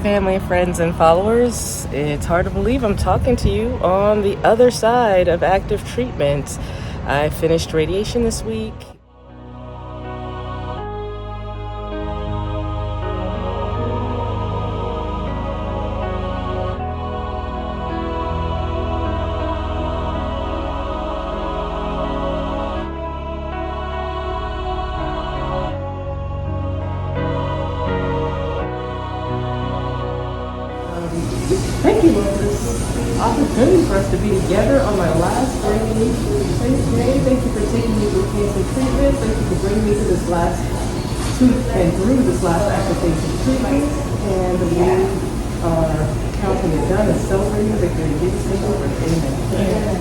family, friends, and followers. It's hard to believe I'm talking to you on the other side of active treatment. I finished radiation this week. Thank you, Lord, for this opportunity for us to be together on my last radiation day. Thank you for taking me through cancer treatment. Thank you for bringing me to this through this last active phase of treatment. And we are counting it done and celebrating victory in Jesus' name. Amen.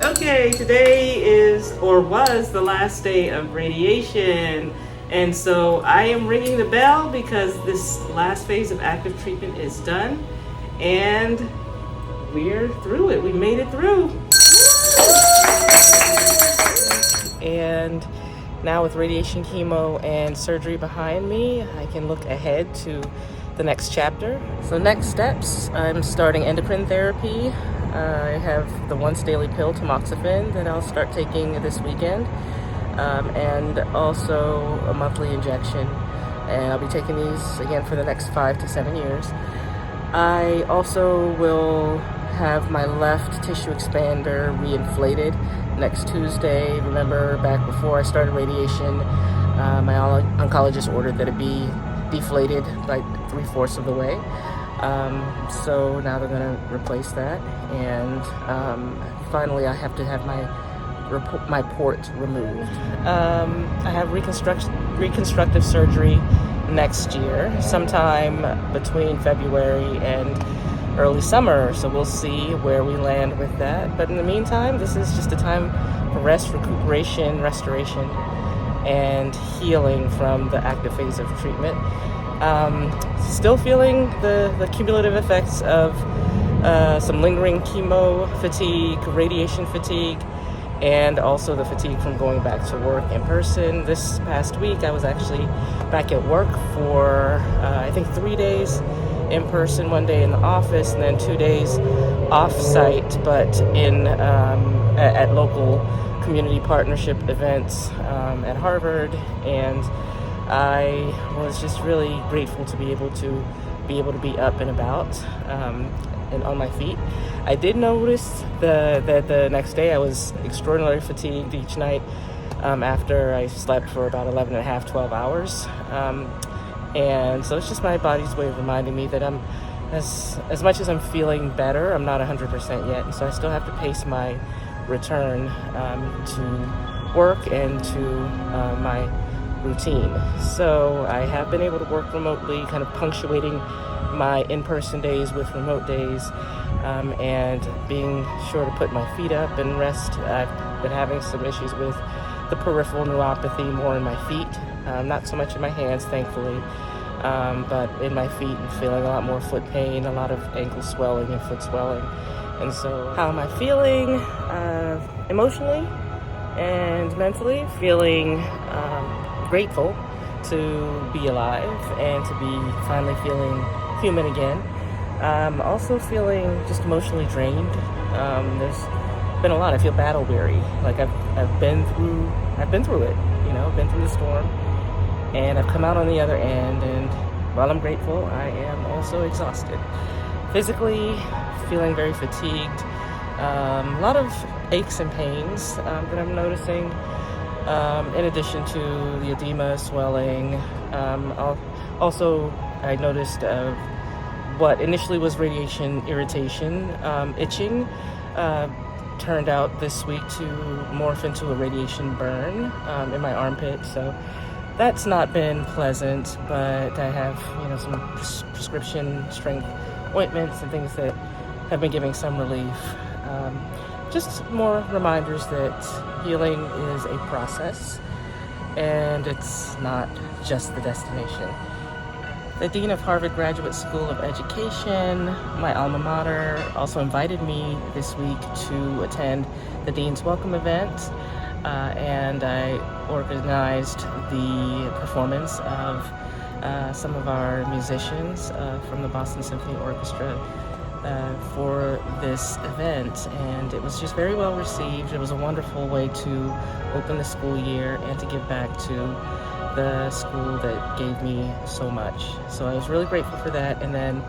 Okay, today was the last day of radiation. And so I am ringing the bell because this last phase of active treatment is done and we're through it. We made it through. And now with radiation, chemo, and surgery behind me, I can look ahead to the next chapter. So next steps, I'm starting endocrine therapy. I have the once daily pill tamoxifen that I'll start taking this weekend. And also a monthly injection, and I'll be taking these again for the next 5 to 7 years. I also will have my left tissue expander reinflated next Tuesday. Remember, back before I started radiation, my oncologist ordered that it be deflated like 3/4 of the way. So now they're going to replace that, and finally I have to have my port removed. I have reconstructive surgery next year, sometime between February and early summer, so we'll see where we land with that. But in the meantime, this is just a time for rest, recuperation, restoration, and healing from the active phase of treatment. Still feeling the cumulative effects of some lingering chemo fatigue, radiation fatigue, and also the fatigue from going back to work in person. This past week, I was actually back at work for, I think 3 days in person, 1 day in the office, and then 2 days off-site, but at local community partnership events at Harvard. And I was just really grateful to be able to be up and about and on my feet. I did notice that the next day I was extraordinarily fatigued each night after I slept for about 11 and a half, 12 hours. And so it's just my body's way of reminding me that I'm, as much as I'm feeling better, I'm not 100% yet. And so I still have to pace my return to work and to my routine. So I have been able to work remotely, kind of punctuating my in-person days with remote days, and being sure to put my feet up and rest. I've been having some issues with the peripheral neuropathy more in my feet, not so much in my hands, thankfully, but in my feet, and feeling a lot more foot pain, a lot of ankle swelling and foot swelling. And so how am I feeling? Emotionally and mentally, feeling grateful to be alive and to be finally feeling human again. Also feeling just emotionally drained. There's been a lot. I feel battle weary. Like I've been through it. Been through the storm, and I've come out on the other end. And while I'm grateful, I am also exhausted. Physically, feeling very fatigued. A lot of aches and pains that I'm noticing. In addition to the edema, swelling. Also, I noticed what initially was radiation irritation, itching, turned out this week to morph into a radiation burn in my armpit. So that's not been pleasant, but I have some prescription strength ointments and things that have been giving some relief. Just more reminders that healing is a process and it's not just the destination. The Dean of Harvard Graduate School of Education, my alma mater, also invited me this week to attend the Dean's Welcome event. and I organized the performance of some of our musicians from the Boston Symphony Orchestra for this event, and it was just very well received. It was a wonderful way to open the school year and to give back to the school that gave me so much. So I was really grateful for that. And then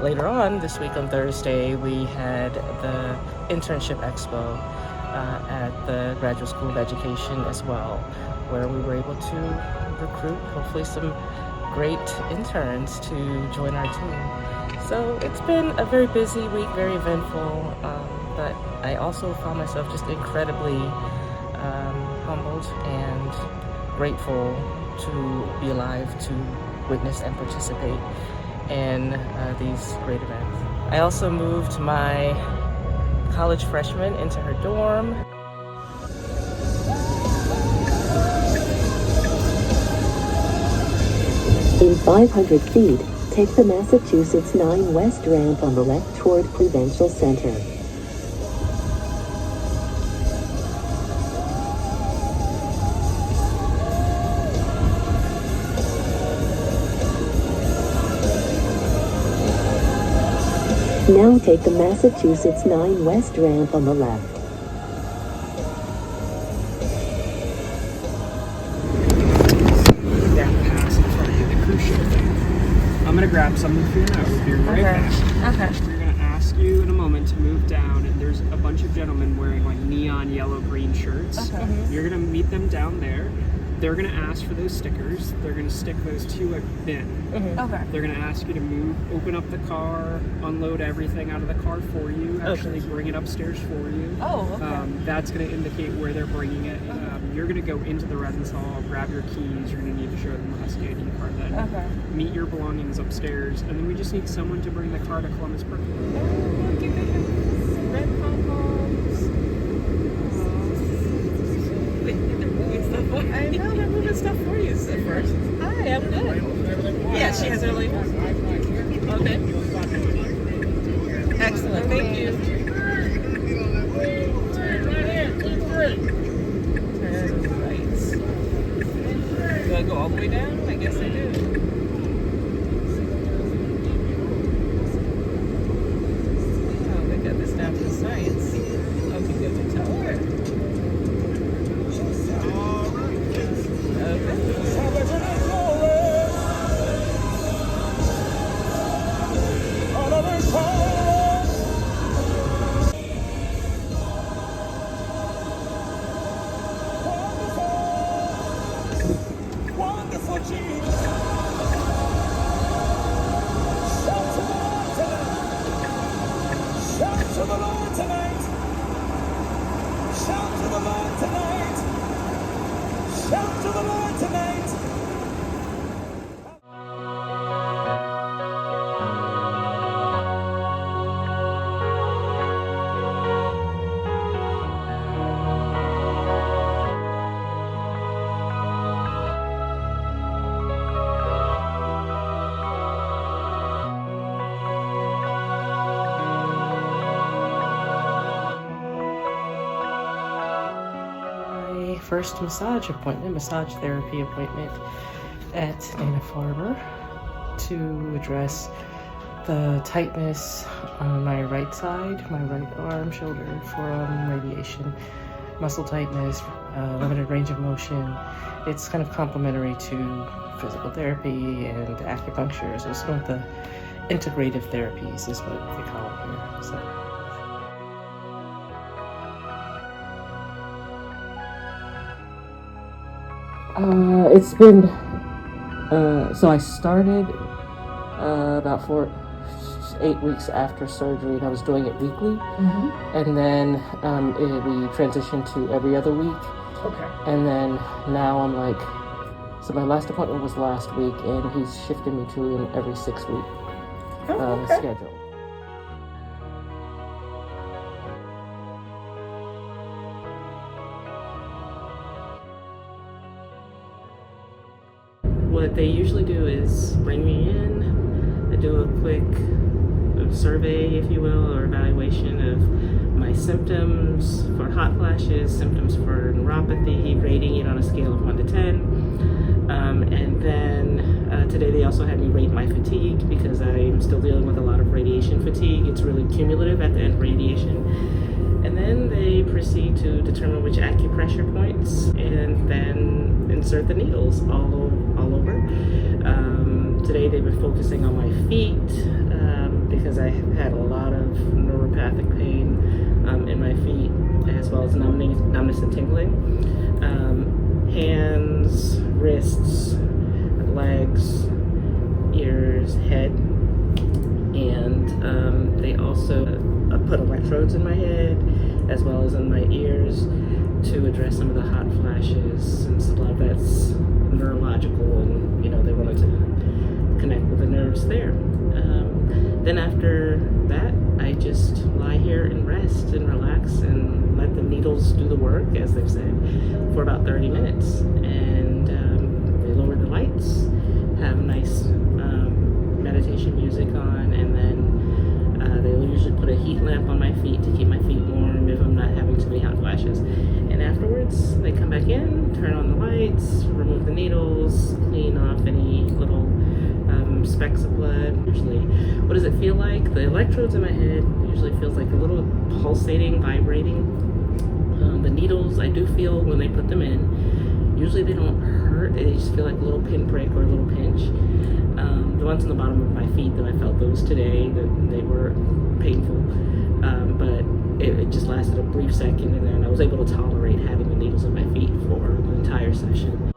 later on this week on Thursday, we had the internship expo at the Graduate School of Education as well, where we were able to recruit hopefully some great interns to join our team. So it's been a very busy week, very eventful, but I also found myself just incredibly humbled and grateful to be alive, to witness and participate in these great events. I also moved my college freshman into her dorm. In 500 feet, take the Massachusetts 9 West ramp on the left toward Prudential Center. Now take the Massachusetts 9 West ramp on the left. I'm gonna grab something for you now. We'll be right back. Okay. We're gonna ask you in a moment to move down, and there's a bunch of gentlemen wearing like neon yellow green shirts. Okay. You're gonna meet them down there. They're gonna ask for those stickers. They're gonna stick those to a bin. Okay. They're gonna ask you to move, open up the car, unload everything out of the car for you, actually bring it upstairs for you. Oh, okay. That's gonna indicate where they're bringing it. You're gonna go into the residence hall, grab your keys. You're gonna need to show them the Husky ID card then. Okay. Meet your belongings upstairs, and then we just need someone to bring the car to Columbus Park. Look at this. Red pom-poms. I know, they're moving stuff for you at first. Hi, I'm good. Yeah, she has her label. Okay. Excellent, thank you. Turn right here, keep straight. Turn right. Do I go all the way down? I guess I do. Oh, they got this down to science. Okay, good to tell her. First massage therapy appointment at Dana-Farber to address the tightness on my right side, my right arm, shoulder, forearm, radiation, muscle tightness, limited range of motion. It's kind of complementary to physical therapy and acupuncture, so it's one of the integrative therapies is what they call it here. So. It's been, so I started about 8 weeks after surgery, and I was doing it weekly. And then we transitioned to every other week. Okay. And then now I'm like, so my last appointment was last week, and he's shifted me to an every 6 week schedule. What they usually do is bring me in, they do a quick survey, if you will, or evaluation of my symptoms for hot flashes, symptoms for neuropathy, rating it on a scale of 1 to 10. And then today they also had me rate my fatigue because I'm still dealing with a lot of radiation fatigue. It's really cumulative at the end of radiation. And then they proceed to determine which acupressure points and then insert the needles all over. Today they've been focusing on my feet because I had a lot of neuropathic pain in my feet, as well as numbness and tingling. Hands, wrists, legs, ears, head, and they also put electrodes in my head as well as in my ears to address some of the hot flashes, since a lot of that's neurological, and they wanted to connect with the nerves there. Then after that, I just lie here and rest and relax and let the needles do the work, as they've said, for about 30 minutes. And they lower the lights, have nice meditation music on, and then they'll usually put a heat lamp on my feet to keep my feet warm if I'm not having too many hot flashes. And afterwards, they come back in, turn on the lights, remove the needles, clean off any little specks of blood. Usually, what does it feel like? The electrodes in my head usually feels like a little pulsating, vibrating. The needles, I do feel when they put them in. Usually they don't hurt, they just feel like a little pinprick or a little pinch. The ones on the bottom of my feet, though, I felt those today, they were painful. But it just lasted a brief second, and then I was able to tolerate having the needles in my feet for the entire session.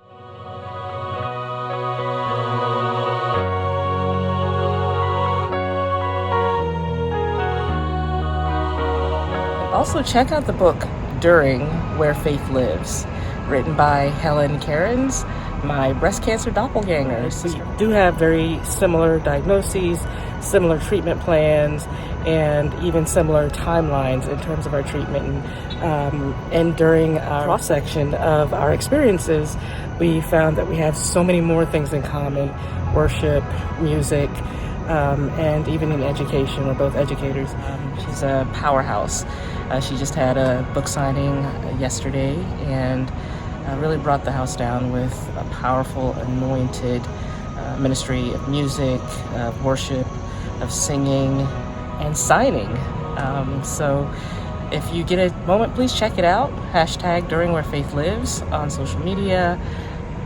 Also, check out the book During Where Faith Lives, written by Helen Cairns, my breast cancer doppelganger. We do have very similar diagnoses, similar treatment plans, and even similar timelines in terms of our treatment. And during our cross-section of our experiences, we found that we have so many more things in common: worship, music, and even in education. We're both educators. She's a powerhouse. She just had a book signing yesterday and really brought the house down with a powerful, anointed ministry of music, of worship, of singing, and signing. So if you get a moment, please check it out. # During Where Faith Lives on social media.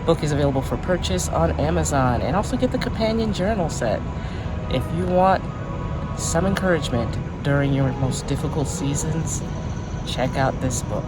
Book is available for purchase on Amazon, and also get the companion journal set. If you want some encouragement during your most difficult seasons, check out this book.